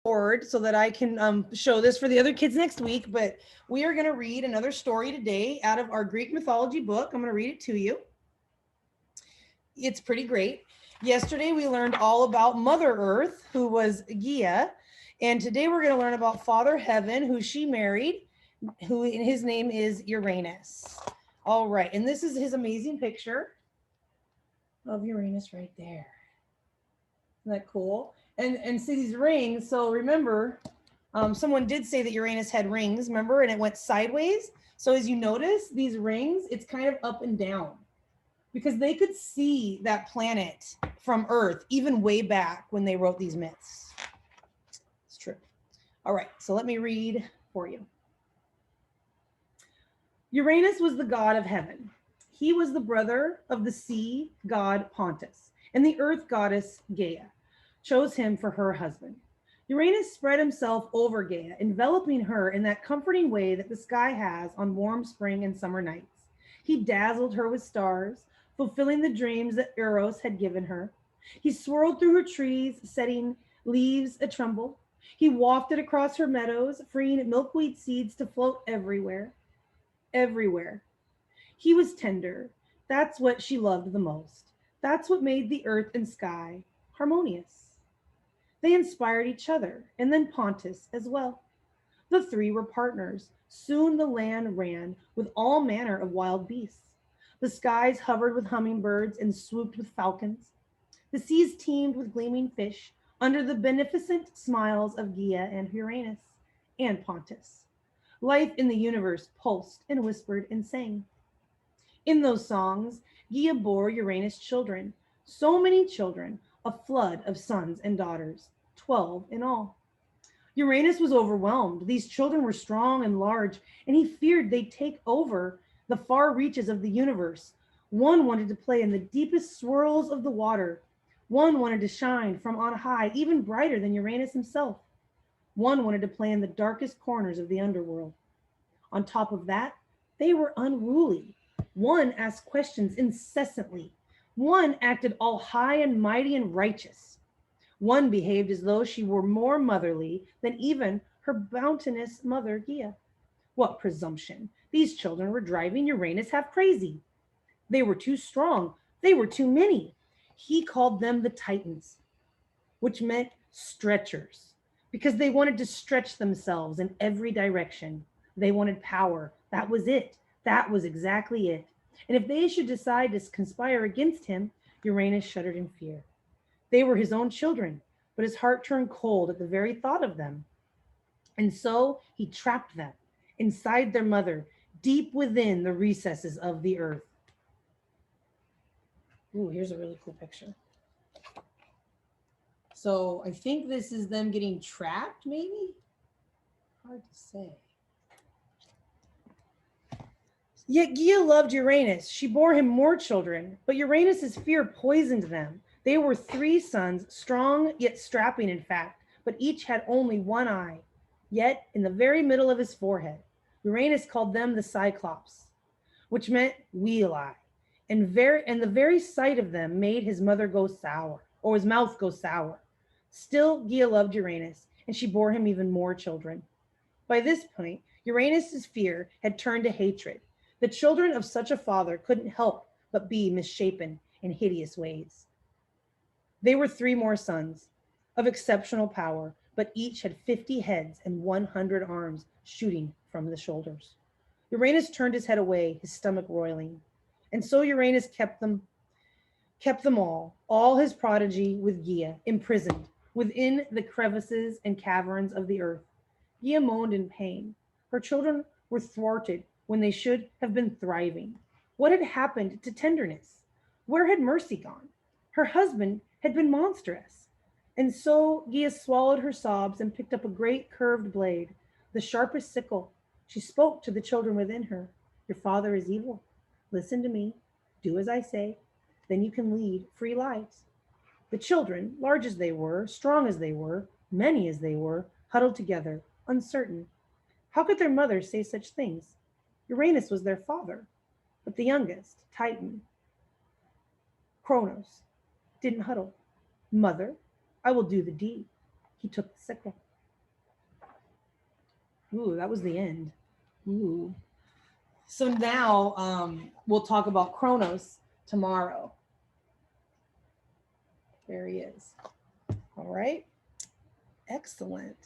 board so that I can show this for the other kids next week. But we are going to read another story today out of our Greek mythology book. I'm going to read it to you. It's pretty great. Yesterday we learned all about Mother Earth, who was Gaia, and today we're going to learn about Father Heaven, who she married, who his name is Uranus. All right, and this is his amazing picture of Uranus right there. Isn't that cool? And see these rings. So remember, someone did say that Uranus had rings, remember, and it went sideways. So as you notice, these rings, it's kind of up and down because they could see that planet from Earth even way back when they wrote these myths. It's true. All right, so let me read for you. Uranus was the god of heaven. He was the brother of the sea god Pontus, and the earth goddess Gaia chose him for her husband. Uranus spread himself over Gaia, enveloping her in that comforting way that the sky has on warm spring and summer nights. He dazzled her with stars, fulfilling the dreams that Eros had given her. He swirled through her trees, setting leaves a tremble. He wafted across her meadows, freeing milkweed seeds to float everywhere. Everywhere. He was tender. That's what she loved the most. That's what made the earth and sky harmonious. They inspired each other, and then Pontus as well. The three were partners. Soon the land ran with all manner of wild beasts. The skies hovered with hummingbirds and swooped with falcons. The seas teemed with gleaming fish under the beneficent smiles of Gaia and Uranus and Pontus. Life in the universe pulsed and whispered and sang. In those songs, Gaia bore Uranus children, so many children, a flood of sons and daughters, 12 in all. Uranus was overwhelmed. These children were strong and large, and he feared they'd take over the far reaches of the universe. One wanted to play in the deepest swirls of the water. One wanted to shine from on high, even brighter than Uranus himself. One wanted to play in the darkest corners of the underworld. On top of that, they were unruly. One asked questions incessantly. One acted all high and mighty and righteous. One behaved as though she were more motherly than even her bounteous mother, Gaia. What presumption! These children were driving Uranus half crazy. They were too strong. They were too many. He called them the Titans, which meant stretchers, because they wanted to stretch themselves in every direction. They wanted power. That was it. That was exactly it. And if they should decide to conspire against him, Uranus shuddered in fear. They were his own children, but his heart turned cold at the very thought of them. And so he trapped them inside their mother, deep within the recesses of the earth. Ooh, here's a really cool picture. So I think this is them getting trapped, maybe? Hard to say. Yet Gaia loved Uranus. She bore him more children, but Uranus's fear poisoned them. They were 3 sons, strong yet strapping in fact, but each had only one eye. Yet, in the very middle of his forehead, Uranus called them the Cyclops, which meant wheel eye. And the very sight of them made his mother go sour, or his mouth go sour. Still, Gaia loved Uranus, and she bore him even more children. By this point, Uranus's fear had turned to hatred. The children of such a father couldn't help but be misshapen in hideous ways. They were 3 more sons of exceptional power, but each had 50 heads and 100 arms shooting from the shoulders. Uranus turned his head away, his stomach roiling. And so Uranus kept them all his prodigy with Gaia, imprisoned within the crevices and caverns of the earth. Gaia moaned in pain. Her children were thwarted when they should have been thriving. What had happened to tenderness? Where had mercy gone? Her husband had been monstrous. And so Gaia swallowed her sobs and picked up a great curved blade, the sharpest sickle. She spoke to the children within her. Your father is evil. Listen to me. Do as I say. Then you can lead free lives. The children, large as they were, strong as they were, many as they were, huddled together, uncertain. How could their mother say such things? Uranus was their father, but the youngest, Titan, Kronos, didn't huddle. Mother, I will do the deed. He took the sickle. Ooh, that was the end. Ooh. So now we'll talk about Kronos tomorrow. There he is. All right. Excellent.